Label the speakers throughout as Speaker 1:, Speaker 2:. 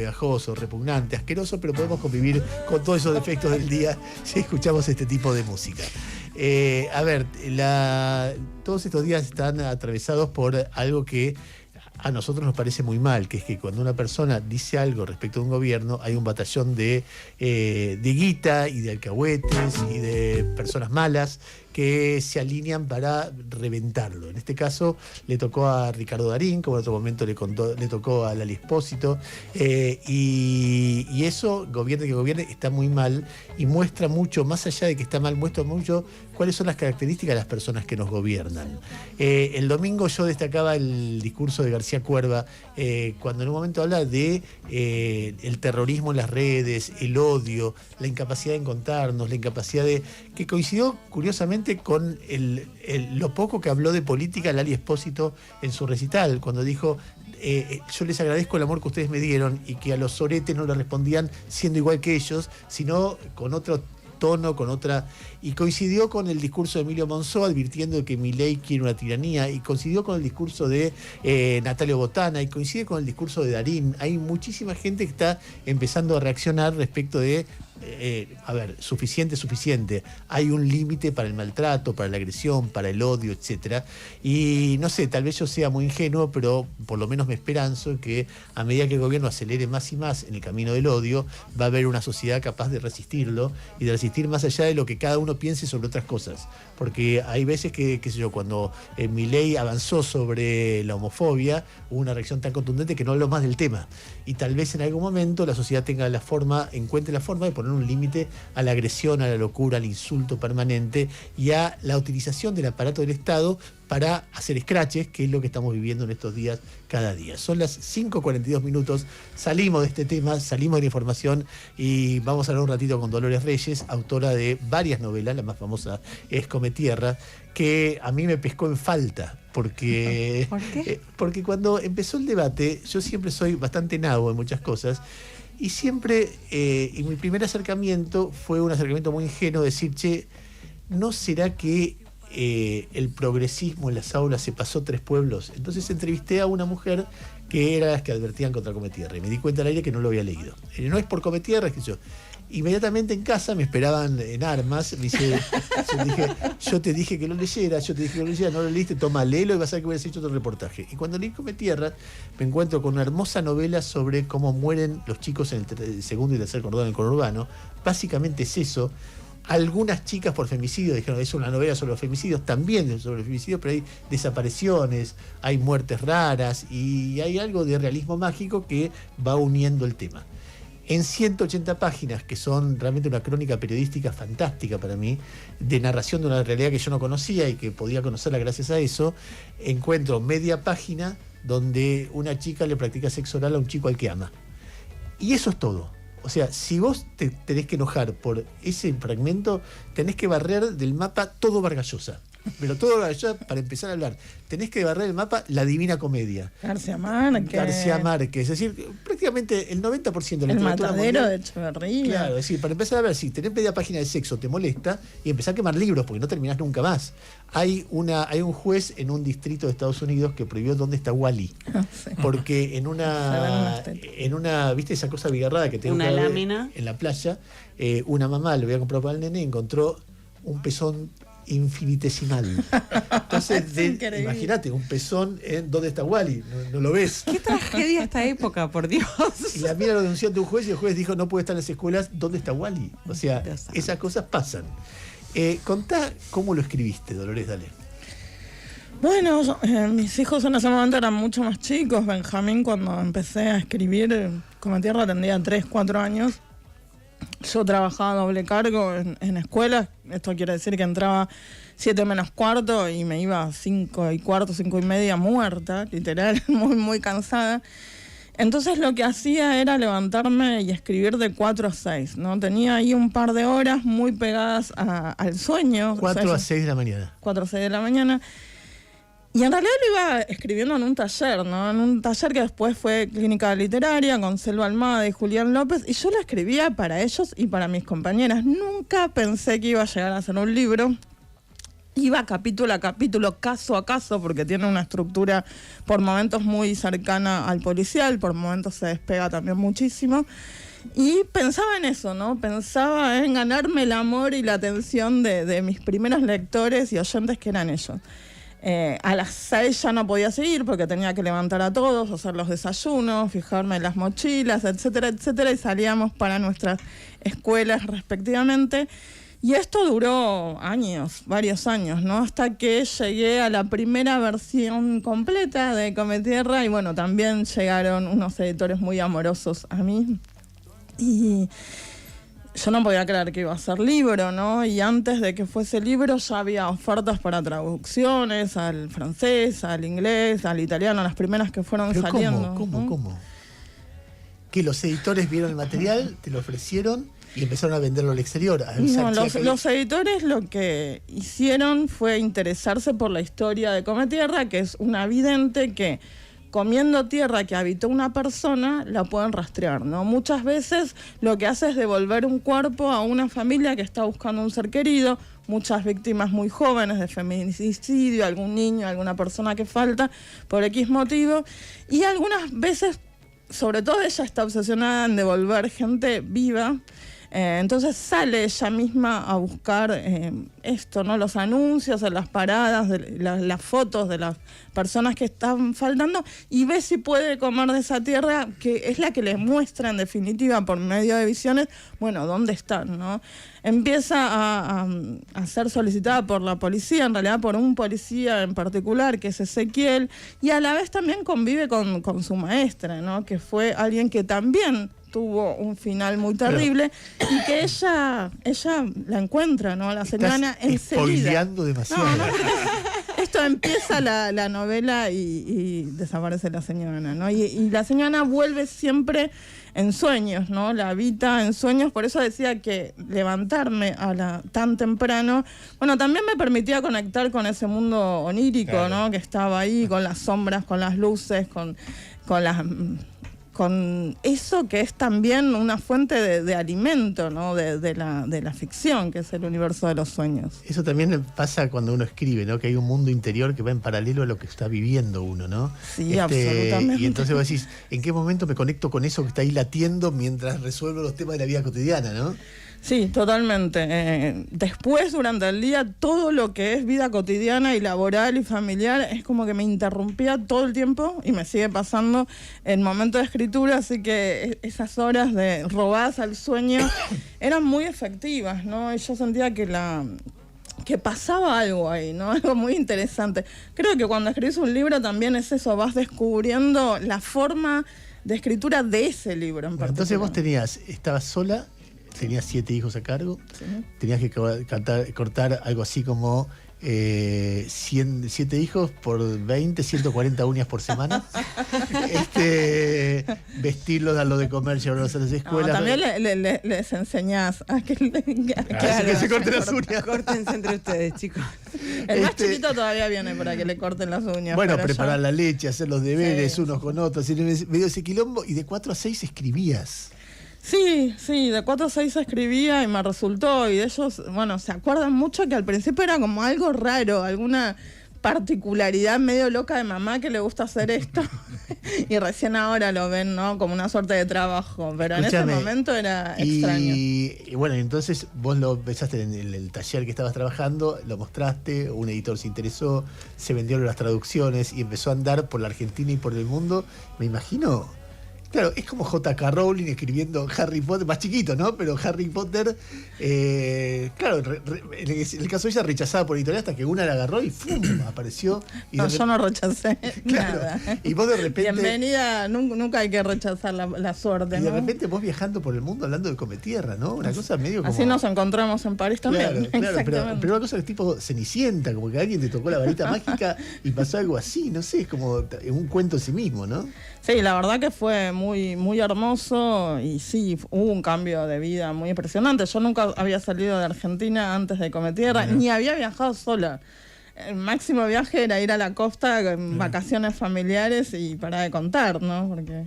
Speaker 1: pegajoso, repugnante, asqueroso, pero podemos convivir con todos esos defectos del día si escuchamos este tipo de música. Todos estos días están atravesados por algo que a nosotros nos parece muy mal, que es que cuando una persona dice algo respecto a un gobierno, hay un batallón de guita y de alcahuetes y de personas malas que se alinean para reventarlo. En este caso le tocó a Ricardo Darín, como en otro momento le tocó a Lali Espósito, y eso, gobierne que gobierne, está muy mal y muestra mucho, más allá de que está mal, muestra mucho cuáles son las características de las personas que nos gobiernan. El domingo yo destacaba el discurso de García Cuerva, cuando en un momento habla de el terrorismo en las redes, el odio, la incapacidad de encontrarnos, la incapacidad de... que coincidió curiosamente con lo poco que habló de política Lali Espósito en su recital, cuando dijo: yo les agradezco el amor que ustedes me dieron, y que a los soretes no le respondían siendo igual que ellos, sino con otro tono, con otra... Y coincidió con el discurso de Emilio Monzó advirtiendo de que Milei quiere una tiranía, y coincidió con el discurso de Natalio Botana, y coincide con el discurso de Darín. Hay muchísima gente que está empezando a reaccionar respecto de suficiente. Hay un límite para el maltrato, para la agresión, para el odio, etcétera. Y no sé, tal vez yo sea muy ingenuo, pero por lo menos me esperanzo que a medida que el gobierno acelere más y más en el camino del odio, va a haber una sociedad capaz de resistirlo, y de resistir más allá de lo que cada uno piense sobre otras cosas. Porque hay veces que, qué sé yo, cuando Milei avanzó sobre la homofobia, hubo una reacción tan contundente que no habló más del tema. Y tal vez en algún momento la sociedad encuentre la forma de poner un límite a la agresión, a la locura, al insulto permanente y a la utilización del aparato del Estado para hacer escraches, que es lo que estamos viviendo en estos días cada día. Son las 5:42 minutos, salimos de este tema, salimos de la información, y vamos a hablar un ratito con Dolores Reyes, autora de varias novelas, la más famosa es Cometierra, que a mí me pescó en falta, porque,
Speaker 2: ¿por qué?
Speaker 1: Porque cuando empezó el debate, yo siempre soy bastante nabo en muchas cosas, y siempre, y mi primer acercamiento fue un acercamiento muy ingenuo, decir, che, ¿no será que el progresismo en las aulas se pasó 3 pueblos? Entonces entrevisté a una mujer que era las que advertían contra Cometierra, y me di cuenta al aire que no lo había leído. No es por Cometierra, es que yo... Inmediatamente en casa me esperaban en armas, me dice, yo te dije que lo leyera, no lo leíste, toma, léelo y vas a ver que hubieras hecho otro reportaje. Y cuando leí Cometierra, me encuentro con una hermosa novela sobre cómo mueren los chicos en el segundo y tercer cordón del conurbano. Básicamente es eso. Algunas chicas por femicidio dijeron, es una novela sobre los femicidios, también sobre los femicidios, pero hay desapariciones, hay muertes raras, y hay algo de realismo mágico que va uniendo el tema. En 180 páginas, que son realmente una crónica periodística fantástica para mí, de narración de una realidad que yo no conocía y que podía conocerla gracias a eso, encuentro media página donde una chica le practica sexo oral a un chico al que ama. Y eso es todo. O sea, si vos te tenés que enojar por ese fragmento, tenés que barrer del mapa todo Vargas Llosa. Pero todo Vargas Llosa, para empezar a hablar, tenés que barrer el mapa La Divina Comedia.
Speaker 3: García Márquez.
Speaker 1: Es decir, prácticamente el 90% de la
Speaker 3: El
Speaker 1: literatura
Speaker 3: Matadero
Speaker 1: mundial,
Speaker 3: de Echeverría.
Speaker 1: Claro, es decir, para empezar a ver, si tenés media página de sexo te molesta, y empezar a quemar libros, porque no terminás nunca más. Hay un juez en un distrito de Estados Unidos que prohibió dónde está Wally. Sí. Porque en una, ¿viste esa cosa bigarrada que te
Speaker 2: una lámina
Speaker 1: en la playa? Una mamá le voy a comprar para el nene y encontró un pezón infinitesimal. Entonces, imagínate, un pezón en ¿dónde está Wally? No lo ves.
Speaker 2: Qué tragedia esta época, por Dios.
Speaker 1: Y la mía lo denunció ante un juez, y el juez dijo, no puede estar en las escuelas, ¿dónde está Wally? O sea, esas cosas pasan. Contá cómo lo escribiste, Dolores, dale.
Speaker 3: Bueno, mis hijos en ese momento eran mucho más chicos. Benjamín, cuando empecé a escribir Cometierra, tendría 3, 4 años. Yo trabajaba doble cargo en escuelas. Esto quiere decir que entraba 7 menos cuarto y me iba 5 y cuarto, 5 y media, muerta, literal, muy, muy cansada. Entonces lo que hacía era levantarme y escribir de 4 a 6, ¿no? Tenía ahí un par de horas muy pegadas al sueño.
Speaker 1: 4 a 6 de la mañana.
Speaker 3: 4 a 6 de la mañana. Y en realidad lo iba escribiendo en un taller, ¿no? En un taller que después fue Clínica Literaria con Selva Almada y Julián López, y yo lo escribía para ellos y para mis compañeras. Nunca pensé que iba a llegar a hacer un libro. iba capítulo a capítulo, caso a caso, porque tiene una estructura por momentos muy cercana al policial, por momentos se despega también muchísimo. Y pensaba en eso, ¿no? Pensaba en ganarme el amor y la atención de mis primeros lectores y oyentes, que eran ellos. A las 6 ya no podía seguir porque tenía que levantar a todos, hacer los desayunos, fijarme en las mochilas, etcétera, etcétera, y salíamos para nuestras escuelas respectivamente. Y esto duró años, varios años, ¿no? Hasta que llegué a la primera versión completa de Cometierra y bueno, también llegaron unos editores muy amorosos a mí. Y yo no podía creer que iba a ser libro, ¿no? Y antes de que fuese libro ya había ofertas para traducciones al francés, al inglés, al italiano, las primeras que fueron
Speaker 1: ¿Pero
Speaker 3: saliendo.
Speaker 1: ¿Cómo? Que los editores vieron el material, te lo ofrecieron y empezaron a venderlo al exterior.
Speaker 3: No, los editores lo que hicieron fue interesarse por la historia de Cometierra, que es una vidente que, comiendo tierra que habitó una persona, la pueden rastrear, ¿no? Muchas veces lo que hace es devolver un cuerpo a una familia que está buscando un ser querido, muchas víctimas muy jóvenes de feminicidio, algún niño, alguna persona que falta por X motivo, y algunas veces, sobre todo ella está obsesionada en devolver gente viva. Entonces sale ella misma a buscar esto, ¿no? Los anuncios en las paradas, las fotos de las personas que están faltando y ve si puede comer de esa tierra, que es la que les muestra en definitiva por medio de visiones, bueno, dónde están, ¿no? Empieza a ser solicitada por la policía, en realidad por un policía en particular, que es Ezequiel, y a la vez también convive con su maestra, ¿no? Que fue alguien que también tuvo un final muy terrible y que ella la encuentra, ¿no? La señora enseguida.
Speaker 1: Spoileando demasiado.
Speaker 3: No, esto empieza la novela y desaparece la señora, ¿no? Y la señora vuelve siempre en sueños, ¿no? La habita en sueños, por eso decía que levantarme tan temprano, bueno, también me permitía conectar con ese mundo onírico, claro, ¿no? Que estaba ahí, con las sombras, con las luces, con eso que es también una fuente de alimento, ¿no? de la ficción, que es el universo de los sueños.
Speaker 1: Eso también pasa cuando uno escribe, ¿no? Que hay un mundo interior que va en paralelo a lo que está viviendo uno, ¿no?
Speaker 3: Sí, absolutamente.
Speaker 1: Y entonces vos decís, ¿en qué momento me conecto con eso que está ahí latiendo mientras resuelvo los temas de la vida cotidiana, ¿no?
Speaker 3: Sí, totalmente. Después, durante el día, todo lo que es vida cotidiana y laboral y familiar es como que me interrumpía todo el tiempo y me sigue pasando en momento de escritura, así que esas horas de robadas al sueño eran muy efectivas, ¿no? Y yo sentía que pasaba algo ahí, ¿no? Algo muy interesante. Creo que cuando escribís un libro también es eso, vas descubriendo la forma de escritura de ese libro en particular.
Speaker 1: Entonces vos estabas sola, tenías 7 hijos a cargo, sí, tenías que cortar algo así como 7 hijos por 20, 140 uñas por semana, vestirlos, darlo de comer, llevarlos a las escuelas.
Speaker 3: No, también les enseñás a que
Speaker 1: se corten las uñas.
Speaker 2: Córtense entre ustedes, chicos.
Speaker 3: El más chiquito todavía viene para que le corten las uñas.
Speaker 1: Bueno, preparar la leche, hacer los deberes, sí, unos con otros, medio ese quilombo, y de 4 a 6 escribías.
Speaker 3: Sí, de 4 a 6 escribía y me resultó, y de ellos, bueno, se acuerdan mucho que al principio era como algo raro, alguna particularidad medio loca de mamá que le gusta hacer esto, y recién ahora lo ven, ¿no? Como una suerte de trabajo, pero escúchame, en ese momento era extraño.
Speaker 1: Y bueno, entonces vos lo pensaste en el taller que estabas trabajando, lo mostraste, un editor se interesó, se vendieron las traducciones y empezó a andar por la Argentina y por el mundo, me imagino. Claro, es como J.K. Rowling escribiendo Harry Potter, más chiquito, ¿no? Pero Harry Potter, claro, en el caso de ella rechazada por editorial hasta que una la agarró y ¡fum! Apareció. Y
Speaker 3: no, yo no rechacé
Speaker 1: claro, nada. Y vos de repente...
Speaker 3: Bienvenida, nunca hay que rechazar la suerte,
Speaker 1: y
Speaker 3: ¿no?
Speaker 1: de repente vos viajando por el mundo hablando de Cometierra, ¿no? Una cosa medio como...
Speaker 3: Así nos encontramos en París también.
Speaker 1: Claro, pero una cosa de tipo Cenicienta, como que alguien te tocó la varita mágica y pasó algo así, no sé, es como un cuento en sí mismo, ¿no?
Speaker 3: Sí, la verdad que fue muy, muy hermoso y sí, hubo un cambio de vida muy impresionante. Yo nunca había salido de Argentina antes de Cometierra, ni había viajado sola. El máximo viaje era ir a la costa en vacaciones familiares y para de contar, ¿no? Porque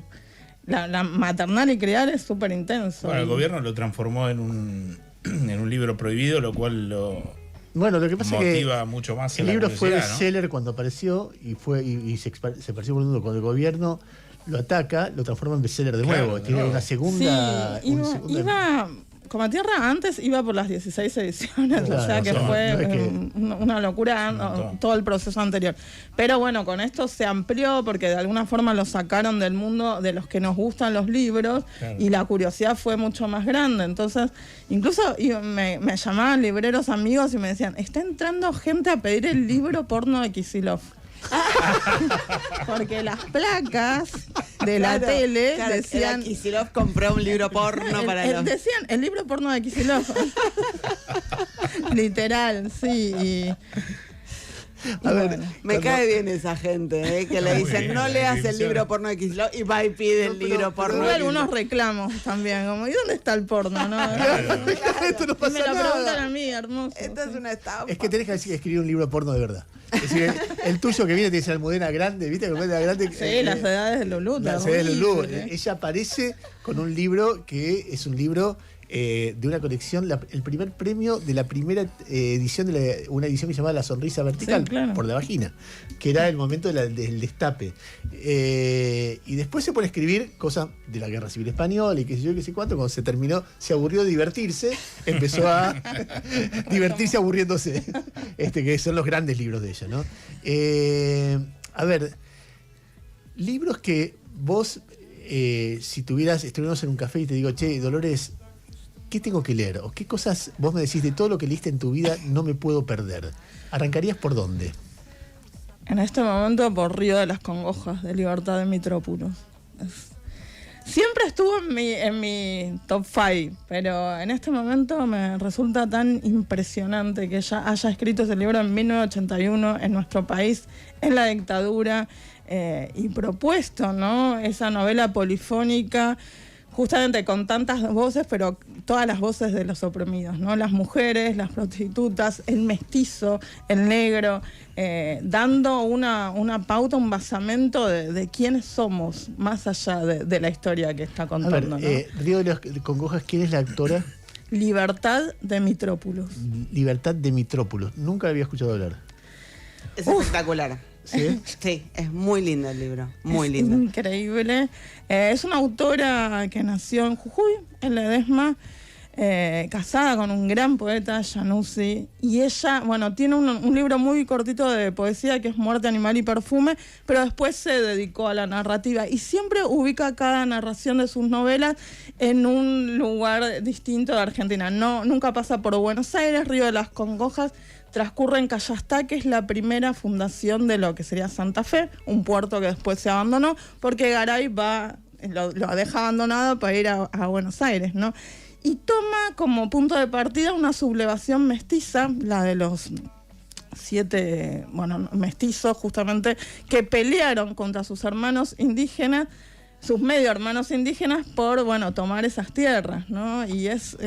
Speaker 3: la maternal y criar es súper intenso.
Speaker 4: Bueno, el gobierno lo transformó en un libro prohibido, lo cual lo
Speaker 1: Bueno, lo que pasa es que
Speaker 4: motiva mucho más
Speaker 1: el
Speaker 4: la
Speaker 1: libro fue
Speaker 4: curiosidad, ¿no?
Speaker 1: bestseller cuando apareció y se esparció por el mundo. Cuando el gobierno lo ataca, lo transforma en bestseller de
Speaker 4: Claro,
Speaker 1: nuevo.
Speaker 4: de
Speaker 1: Tiene
Speaker 4: nuevo.
Speaker 1: una segunda...
Speaker 3: Sí, iba Como Tierra antes iba por las 16 ediciones,
Speaker 1: Claro,
Speaker 3: o sea que
Speaker 1: no,
Speaker 3: fue
Speaker 1: no es que-
Speaker 3: una locura todo el proceso anterior. Pero bueno, con esto se amplió porque de alguna forma lo sacaron del mundo de los que nos gustan los libros,
Speaker 4: Claro.
Speaker 3: y la curiosidad fue mucho más grande. Entonces, incluso me llamaban libreros amigos y me decían, está entrando gente a pedir el libro porno de Kicillof. Porque las placas de la tele decían...
Speaker 2: Kicillof compró un libro porno para los...
Speaker 3: Decían, el libro porno de Kicillof. Literal, sí. Y
Speaker 1: A ver,
Speaker 3: bueno.
Speaker 2: Me cae bien esa gente, que le
Speaker 4: Muy
Speaker 2: dicen,
Speaker 4: bien,
Speaker 2: no
Speaker 4: la
Speaker 2: leas el
Speaker 4: descripción.
Speaker 2: libro porno de Kicillof y va y pide el libro porno
Speaker 3: Tuve
Speaker 2: de
Speaker 3: algunos
Speaker 2: Kicillof.
Speaker 3: reclamos también, como, ¿y dónde está el porno? ¿No?
Speaker 1: Esto no
Speaker 3: Y
Speaker 1: pasa
Speaker 3: me lo preguntan
Speaker 1: nada.
Speaker 3: a mí, hermoso.
Speaker 2: Esto es una estafa.
Speaker 1: Es que tenés que escribir un libro porno de verdad. Es decir, el tuyo que viene tiene esa almudena grande, ¿viste? Almudena grande.
Speaker 3: Sí, las edades de Lulú.
Speaker 1: Las edades de Lulú.
Speaker 3: horrible.
Speaker 1: Ella aparece con un libro que es un libro de una colección, el primer premio de la primera edición de una edición que se llamaba La Sonrisa Vertical,
Speaker 3: Sí, claro.
Speaker 1: por la vagina, que era el momento del destape. Y después se pone a escribir cosas de la Guerra Civil Española y qué sé yo, qué sé cuánto. Cuando se terminó, se aburrió de divertirse, empezó a divertirse aburriéndose. Que son los grandes libros de ella, ¿no? A ver, libros que vos, si estuviéramos en un café y te digo, che, Dolores, ¿qué tengo que leer? ¿O qué cosas vos me decís de todo lo que leíste en tu vida no me puedo perder? ¿Arrancarías por dónde?
Speaker 3: En este momento por Río de las Congojas, de Libertad de Mitrópolis. Siempre estuvo en mi top 5, pero en este momento me resulta tan impresionante que ella haya escrito ese libro en 1981 en nuestro país, en la dictadura, y propuesto, ¿no? Esa novela polifónica, justamente con tantas voces, pero todas las voces de los oprimidos, ¿no? Las mujeres, las prostitutas, el mestizo, el negro, dando una pauta, un basamento de quiénes somos, más allá de la historia que está
Speaker 1: A
Speaker 3: contando,
Speaker 1: ver,
Speaker 3: ¿no?
Speaker 1: Río de las Congojas, ¿quién es la actora?
Speaker 3: Libertad de Mitrópolis.
Speaker 1: Libertad de Mitrópolis. Nunca la había escuchado hablar.
Speaker 2: Es espectacular.
Speaker 1: ¿Sí?
Speaker 2: Sí, es muy lindo el libro, muy
Speaker 3: Es
Speaker 2: lindo.
Speaker 3: increíble. Es una autora que nació en Jujuy, en Ledesma, casada con un gran poeta, Januzzi, y ella, bueno, tiene un libro muy cortito de poesía que es Muerte, Animal y Perfume, pero después se dedicó a la narrativa y siempre ubica cada narración de sus novelas en un lugar distinto de Argentina. Nunca pasa por Buenos Aires. Río de las Congojas transcurre en Callastá, que es la primera fundación de lo que sería Santa Fe, un puerto que después se abandonó, porque Garay lo deja abandonado para ir a Buenos Aires, ¿no? Y toma como punto de partida una sublevación mestiza, la de los 7, mestizos justamente, que pelearon contra sus hermanos indígenas, sus medio hermanos indígenas, por, tomar esas tierras, ¿no? Y es...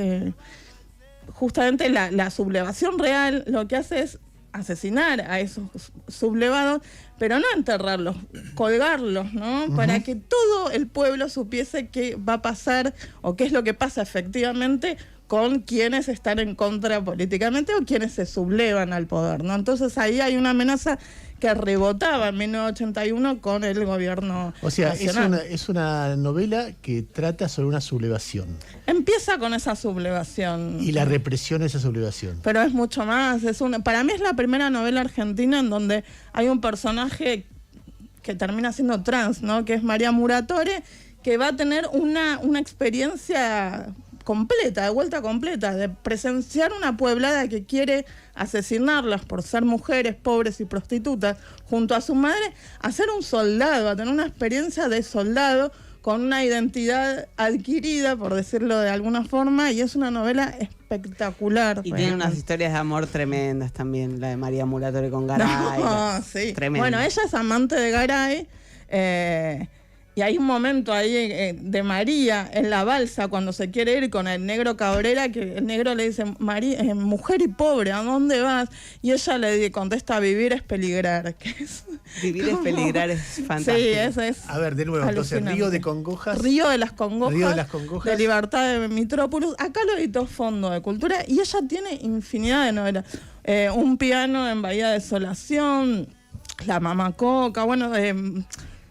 Speaker 3: justamente la sublevación real lo que hace es asesinar a esos sublevados, pero no enterrarlos, colgarlos, ¿no? Para que todo el pueblo supiese qué va a pasar o qué es lo que pasa efectivamente con quienes están en contra políticamente o quienes se sublevan al poder, ¿no? Entonces ahí hay una amenaza que rebotaba en 1981 con el gobierno
Speaker 1: O sea,
Speaker 3: nacional.
Speaker 1: es una novela que trata sobre una sublevación
Speaker 3: Empieza con esa sublevación.
Speaker 1: y la represión de esa sublevación.
Speaker 3: Pero es mucho más. Para mí es la primera novela argentina en donde hay un personaje que termina siendo trans, ¿no? Que es María Muratore, que va a tener una experiencia completa, de vuelta completa, de presenciar una pueblada que quiere asesinarlas por ser mujeres pobres y prostitutas, junto a su madre, a ser un soldado, a tener una experiencia de soldado con una identidad adquirida, por decirlo de alguna forma, y es una novela espectacular.
Speaker 2: Y tiene unas historias de amor tremendas también, la de María Muratore con Garay.
Speaker 3: No, sí.
Speaker 2: Tremendo.
Speaker 3: Bueno, ella es amante de Garay, Y hay un momento ahí de María en la balsa cuando se quiere ir con el negro Cabrera, que el negro le dice, María, mujer y pobre, ¿a dónde vas? Y ella le contesta, vivir es peligrar. Que es
Speaker 2: Vivir es peligrar, es fantástico.
Speaker 3: Sí, eso es.
Speaker 1: A ver, de nuevo, entonces, Río de Congojas.
Speaker 3: Río de las Congojas.
Speaker 1: Río de las Congojas.
Speaker 3: De Libertad de Mitrópolis. Acá lo editó Fondo de Cultura y ella tiene infinidad de novelas. Un piano en Bahía Desolación, La Mamá Coca, bueno,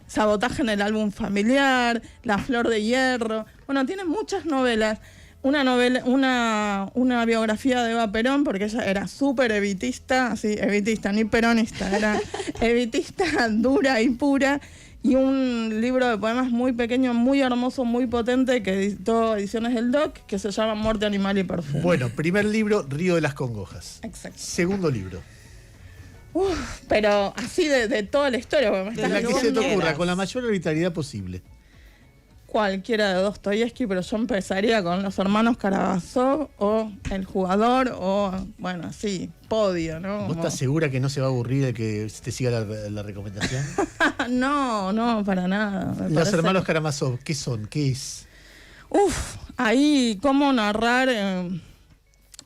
Speaker 3: Sabotaje en el álbum familiar, La Flor de Hierro. Bueno, tiene muchas novelas. Una biografía de Eva Perón, porque ella era súper evitista, sí, evitista, ni peronista, era evitista dura y pura. Y un libro de poemas muy pequeño, muy hermoso, muy potente, que editó Ediciones del Doc, que se llama Muerte, Animal y Perfume.
Speaker 1: Bueno, primer libro, Río de las Congojas.
Speaker 3: Exacto.
Speaker 1: Segundo libro.
Speaker 3: Pero así de toda la historia. Porque me
Speaker 1: En la
Speaker 3: estás
Speaker 1: que se te
Speaker 3: diciendo
Speaker 1: ocurra, con la mayor arbitrariedad posible.
Speaker 3: cualquiera de Dostoyevsky, pero yo empezaría con Los Hermanos Karamazov o El Jugador o, bueno, sí, podio, ¿no?
Speaker 1: ¿Vos estás segura que no se va a aburrir el que te siga la recomendación?
Speaker 3: No, para nada. Me
Speaker 1: Los
Speaker 3: parece-
Speaker 1: Hermanos Karamazov, ¿qué son? ¿Qué es?
Speaker 3: Ahí cómo narrar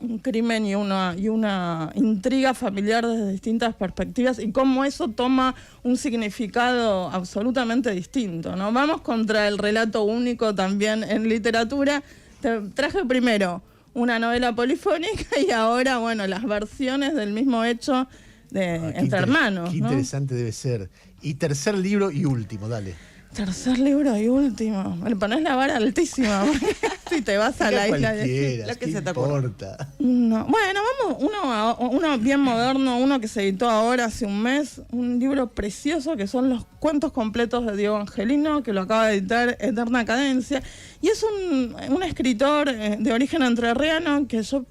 Speaker 3: un crimen y una intriga familiar desde distintas perspectivas y cómo eso toma un significado absolutamente distinto, ¿no? Vamos contra el relato único también en literatura. Te traje primero una novela polifónica y ahora, bueno, las versiones del mismo hecho entre hermanos,
Speaker 1: Qué
Speaker 3: ¿no?
Speaker 1: interesante debe ser. Y tercer libro y último, dale.
Speaker 3: Tercer libro y último. Me pones la vara altísima, porque si te vas a la isla de...
Speaker 1: Cualquiera,
Speaker 2: lo que
Speaker 1: ¿qué
Speaker 2: se te ocurra.
Speaker 1: importa?
Speaker 3: No. Bueno, vamos, uno bien moderno, uno que se editó ahora hace un mes, un libro precioso que son los cuentos completos de Diego Angelino, que lo acaba de editar Eterna Cadencia, y es un escritor de origen entrerriano que yo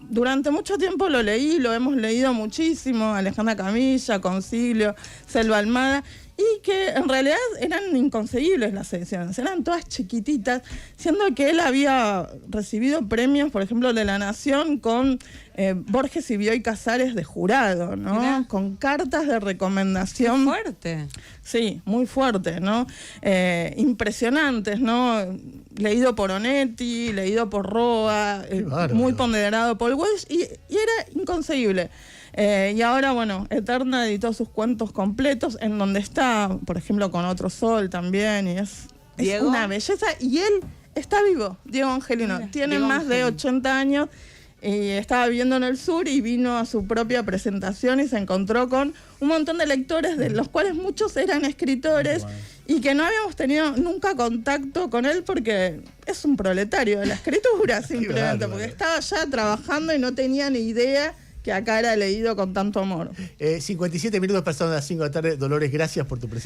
Speaker 3: durante mucho tiempo lo leí, lo hemos leído muchísimo, Alejandra Camilla, Concilio, Selva Almada, y que en realidad eran inconcebibles las ediciones, eran todas chiquititas, siendo que él había recibido premios, por ejemplo, de La Nación con Borges y Bioy Casares de jurado, ¿no?
Speaker 2: Mirá.
Speaker 3: Con cartas de
Speaker 2: Qué
Speaker 3: recomendación.
Speaker 2: fuerte.
Speaker 3: Sí, muy fuerte, ¿no? Impresionantes, ¿no? Leído por Onetti, leído por Roa,
Speaker 1: Qué bárbaro.
Speaker 3: muy ponderado por Welsh, y era inconcebible. Y ahora, bueno, Eterna editó sus cuentos completos, en donde está, por ejemplo, con Otro Sol también, y es
Speaker 2: ¿Diego?
Speaker 3: una belleza. Y él está vivo, Diego Angelino.
Speaker 2: Mira,
Speaker 3: Tiene
Speaker 2: Diego
Speaker 3: más de
Speaker 2: Angelino.
Speaker 3: 80 años. Y estaba viviendo en el sur y vino a su propia presentación y se encontró con un montón de lectores, de los cuales muchos eran escritores y que no habíamos tenido nunca contacto con él porque es un proletario de la escritura, simplemente,
Speaker 1: bárbaro.
Speaker 3: porque estaba ya trabajando y no tenía ni idea que acá era leído con tanto amor.
Speaker 1: 57 minutos pasaron a las 5 de la tarde. Dolores, gracias por tu presencia.